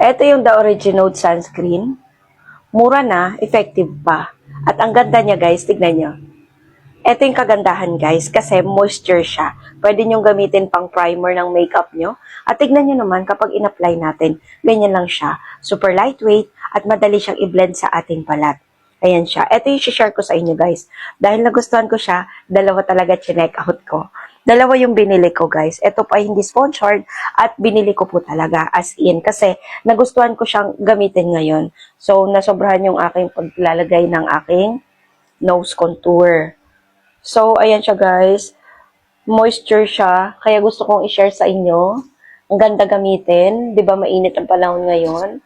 Ito yung The Originote Sunscreen. Mura na, effective pa. At ang ganda niya guys, tignan nyo. Ito yung kagandahan guys, kasi moisture siya. Pwede nyo gamitin pang primer ng makeup nyo. At tignan nyo naman kapag in-apply natin, ganyan lang siya. Super lightweight at madali siyang i-blend sa ating balat. Ayan siya. Ito yung share ko sa inyo guys. Dahil nagustuhan ko siya, dalawa talaga chinek out ko. Dalawa yung binili ko guys. Ito pa hindi sponsored at binili ko po talaga as in. Kasi nagustuhan ko siyang gamitin ngayon. So nasobrahan yung aking paglalagay ng aking nose contour. So, ayan siya guys. Moisture siya. Kaya gusto kong i-share sa inyo. Ang ganda gamitin. 'Di ba mainit ang panahon ngayon?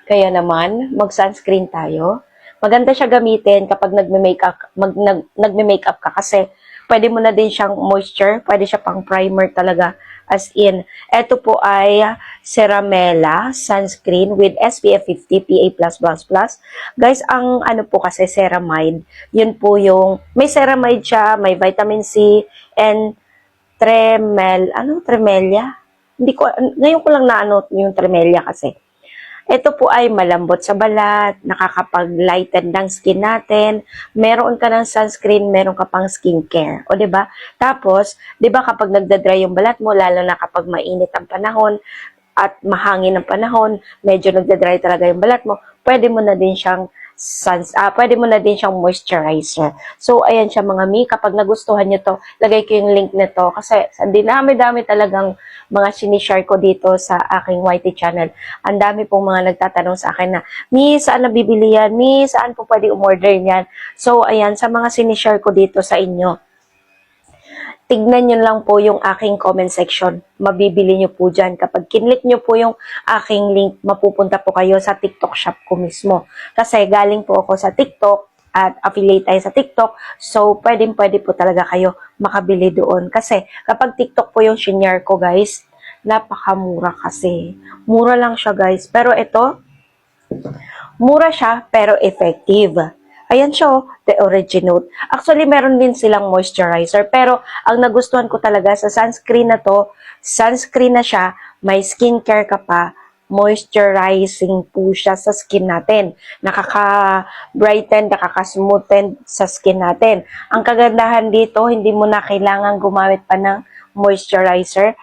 Kaya naman, mag-sunscreen tayo. Maganda siya gamitin kapag nagme-makeup ka kasi pwede mo na din siyang moisture. Pwede siya pang primer talaga. As in, ito po ay Ceramela Sunscreen with SPF 50 PA+++. Guys, ang ano po kasi ceramide, yun po yung, may ceramide siya, may vitamin C, and tremelia? Hindi ko, ngayon ko lang naano yung tremelia kasi. Ito po ay malambot sa balat, nakakapag-lighten ng skin natin. Meron ka ng sunscreen, meron ka pang skincare. O, diba? Tapos, diba kapag nagda-dry yung balat mo, lalo na kapag mainit ang panahon at mahangin ang panahon, medyo nagda-dry talaga yung balat mo, pwede mo na din siyang pwede mo na din siyang moisturizer. So, ayan siya mga mi. Kapag nagustuhan nyo to, lagay ko yung link nito. Kasi, dinami-dami talagang mga sinishare ko dito sa aking YT channel. Ang dami pong mga nagtatanong sa akin na, Mi, saan nabibili yan? Mi, saan po pwede umorder yan? So, ayan, sa mga sinishare ko dito sa inyo, tignan nyo lang po yung aking comment section. Mabibili nyo po dyan. Kapag kinlik nyo po yung aking link, mapupunta po kayo sa TikTok shop ko mismo. Kasi galing po ako sa TikTok at affiliate tayo sa TikTok. So, pwede po talaga kayo makabili doon. Kasi kapag TikTok po yung shinare ko guys, napakamura kasi. Mura lang siya guys. Pero ito, mura siya pero effective. Ayan siya, The Originote. Actually, meron din silang moisturizer. Pero, ang nagustuhan ko talaga sa sunscreen na to, sunscreen na siya, may skincare ka pa, moisturizing po siya sa skin natin. Nakaka-brighten, nakaka-smoothen sa skin natin. Ang kagandahan dito, hindi mo na kailangan gumamit pa ng moisturizer.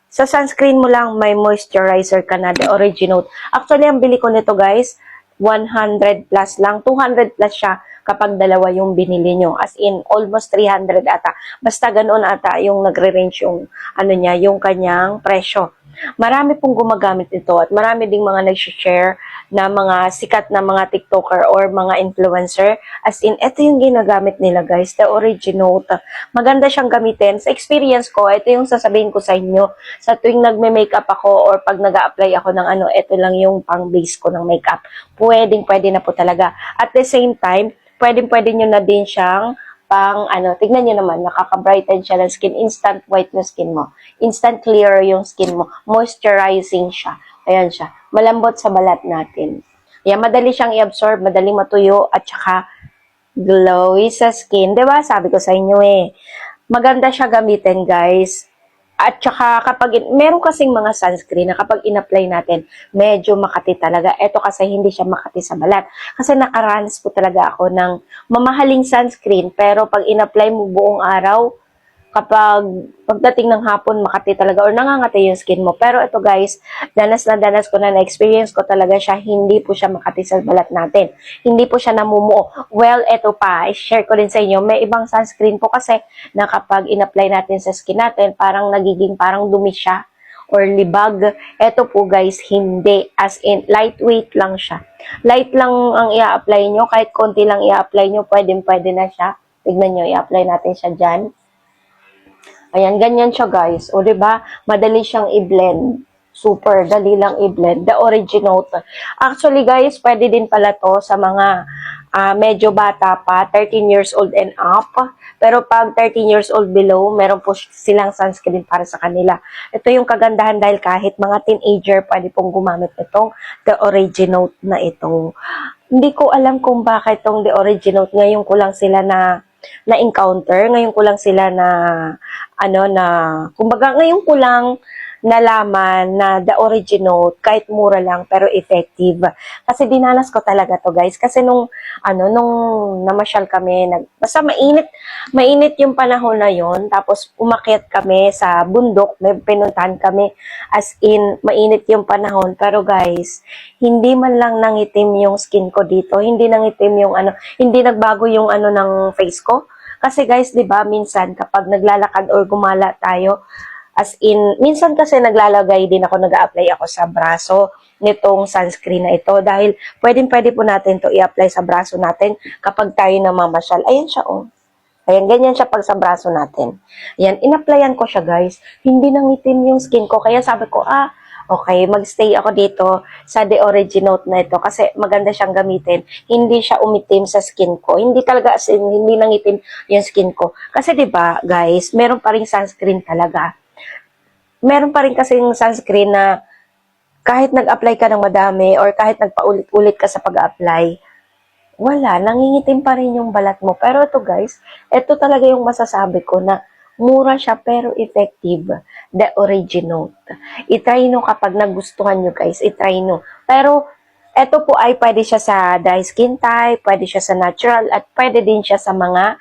Sa sunscreen mo lang, may moisturizer ka na, The Originote. Actually, ang bili ko nito guys, 100 plus lang. 200 plus siya kapag dalawa yung binili nyo. As in, almost 300 ata. Basta ganoon ata yung nagre-range yung, ano niya, yung kanyang presyo. Marami pong gumagamit nito at marami ding mga nag-share na mga sikat na mga TikToker or mga influencer. As in, ito yung ginagamit nila guys, The Originote. Maganda siyang gamitin. Sa experience ko, ito yung sasabihin ko sa inyo. Sa tuwing nagme-makeup ako or pag nag-a-apply ako ng ano, ito lang yung pang-base ko ng makeup. Pwede na po talaga. At the same time, pwede nyo na din siyang pang ano, tignan nyo naman, nakaka-brighten siya ng skin, instant white yung skin mo, instant clear yung skin mo, moisturizing siya, ayan siya, malambot sa balat natin. Ayan, madali siyang i-absorb, madali matuyo, at saka glowy sa skin, diba? Sabi ko sa inyo maganda siya gamitin guys. At saka kapag, meron kasing mga sunscreen na kapag in-apply natin, medyo makati talaga. Ito kasi hindi siya makati sa balat. Kasi nakaranas po talaga ako ng mamahaling sunscreen, pero pag in-apply mo buong araw, kapag pagdating ng hapon, makati talaga or nangangati yung skin mo. Pero ito guys, danas ko na na-experience ko talaga siya, hindi po siya makati sa balat natin. Hindi po siya namumuo. Well, ito pa, i-share ko din sa inyo, may ibang sunscreen po kasi na kapag in-apply natin sa skin natin, parang nagiging parang dumi siya or libag. Ito po guys, hindi. As in, lightweight lang siya. Light lang ang i-apply nyo. Kahit konti lang i-apply nyo, pwede na siya. Tignan nyo, i-apply natin siya dyan. Ayan, ganyan siya guys. O, diba? Madali siyang i-blend. Super, dali lang i-blend. The Originote. Actually guys, pwede din pala to sa mga medyo bata pa, 13 years old and up. Pero pag 13 years old below, meron po silang sunscreen para sa kanila. Ito yung kagandahan dahil kahit mga teenager, pwede pong gumamit itong The Originote na ito. Hindi ko alam kung bakit itong The Originote. Ngayon ko lang sila na-encounter. Ngayon ko lang sila kumbaga ngayon ko lang nalaman na the original, kahit mura lang, pero effective. Kasi dinanas ko talaga to guys. Kasi nung namasyal kami, basta mainit yung panahon na yon. Tapos umakyat kami sa bundok, may pinuntahan kami, as in, mainit yung panahon. Pero guys, hindi man lang nangitim yung skin ko dito, hindi nangitim yung hindi nagbago yung ng face ko. Kasi guys, 'di ba, minsan kapag naglalakad or gumala tayo, as in, minsan kasi naglalagay din ako, nag-a-apply ako sa braso nitong sunscreen na ito dahil pwede po natin to i-apply sa braso natin kapag tayo namamasyal. Ayan siya, oh. Ayan, ganyan siya pag sa braso natin. Ayan, in-applyan ko siya, guys. Hindi nangitim yung skin ko. Kaya sabi ko, okay, magstay ako dito sa The Originote na ito kasi maganda siyang gamitin. Hindi siya umitim sa skin ko. Hindi talaga, as in, hindi nangitim yung skin ko. Kasi 'di ba, guys, meron pa ring sunscreen talaga. Meron pa rin kasing sunscreen na kahit nag-apply ka ng madami or kahit nagpaulit-ulit ka sa pag-apply, wala, nangingitim pa rin yung balat mo. Pero ito guys, ito talaga yung masasabi ko na mura siya pero effective. The Originote. I-try nyo kapag nagustuhan nyo guys, i-try nyo. Pero ito po ay pwede siya sa dry skin type, pwede siya sa natural, at pwede din siya sa mga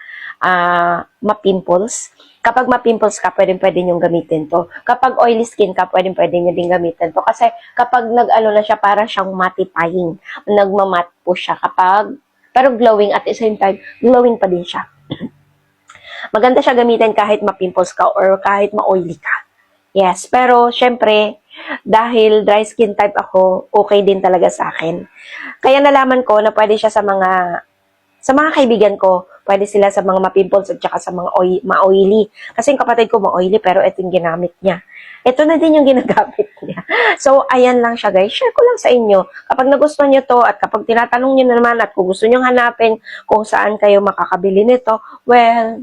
ma-pimples. Kapag ma-pimples ka, pwede nyo gamitin to. Kapag oily skin ka, pwede nyo din gamitin to. Kasi kapag nag-ano na siya, para siyang mattifying. Nagmamat po siya kapag, pero glowing at the same time, glowing pa din siya. Maganda siya gamitin kahit ma-pimples ka or kahit ma-oily ka. Yes, pero syempre, dahil dry skin type ako, okay din talaga sa akin. Kaya nalaman ko na pwede siya sa mga kaibigan ko, pwede sila sa mga ma-pimples at saka sa mga ma-oily. Kasi yung kapatid ko ma-oily pero ito yung ginamit niya. Ito na din yung ginagamit niya. So, ayan lang siya guys. Share ko lang sa inyo. Kapag nagustuhan nyo to at kapag tinatanong nyo naman at kung gusto nyo hanapin kung saan kayo makakabili nito, well,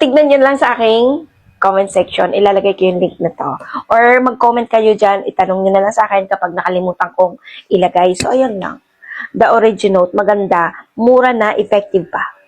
tignan nyo lang sa aking comment section. Ilalagay ko yung link na to. Or mag-comment kayo dyan. Itanong nyo na lang sa akin kapag nakalimutan kong ilagay. So, ayun lang. The Originote, maganda, mura na, effective pa.